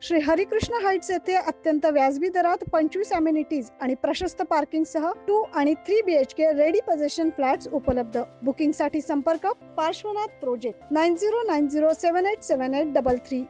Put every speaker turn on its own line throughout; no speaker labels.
Shri Harikrishna Heights येथे अत्यंत व्याजबी दरात 25 अमेनिटीज आणि प्रशस्त पार्किंग सह 2 आणि 3 BHK रेडी पोझिशन फ्लॅट्स उपलब्ध। बुकिंग साठी संपर्क पार्श्वनाथ प्रोजेक्ट 9090787833।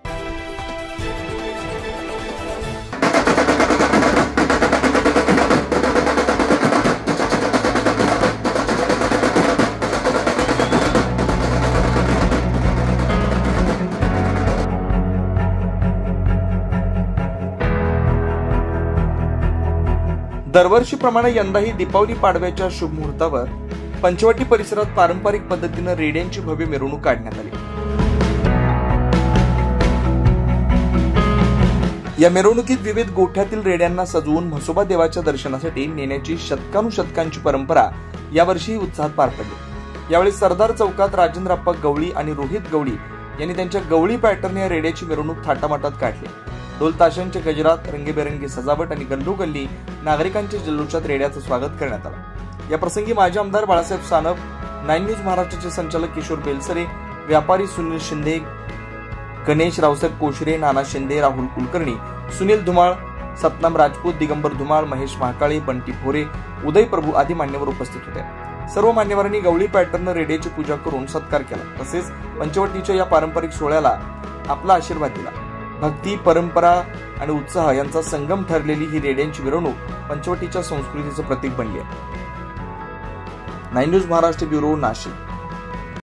दरवर्षीप्रमाणे यंदाही दीपावली पाडव्याच्या शुभ मुहूर्तावर पंचवटी परिसरात पारंपरिक पद्धतीने रेड्यांची भव्य मिरवणूक काढण्यात आली। या मिरवणुकीत विविध गोठ्यातील रेड्यांना सजवून म्हसोबा देवाच्या दर्शनासाठी नेण्याची शतकानुशतकांची परंपरा यावर्षी उत्साहात पार पडली। यावेळी सरदार चौकात राजेंद्रप्पा गवळी आणि रोहित गवळी यांनी त्यांच्या गवळी पॅटर्न या रेड्याची मिरवणूक थाटामाटात काढली। ढोल ताशांच्या गजरात, रंगीबेरंगी सजावट आणि गल्लोगल्ली नागरिकांच्या जल्लोषात रेड्याचं स्वागत करण्यात आलं। या प्रसंगी माजी आमदार बाळासाहेब सानप, 9 न्यूज महाराष्ट्राचे संचालक किशोर बेलसरे, व्यापारी सुनील शिंदे, गणेश रावसाहेब कोशरे, नाना शिंदे, राहुल कुलकर्णी, सुनील धुमाळ, सतनाम राजपूत, दिगंबर धुमाळ, महेश महाकाळे, बंटी भोरे, उदय प्रभू आदी मान्यवर उपस्थित होते। सर्व मान्यवरांनी गवळी पॅटर्न रेड्याची पूजा करून सत्कार केला। तसेच पंचवटीच्या या पारंपरिक सोहळ्याला आपला आशीर्वाद दिला। भक्ती, परंपरा आणि उत्साह यांचा संगम ठरलेली ही रेड्यांची मिरवणूक पंचवटीच्या संस्कृतीचं प्रतीक बनली आहे। 9 न्यूज महाराष्ट्र ब्युरो, नाशिक।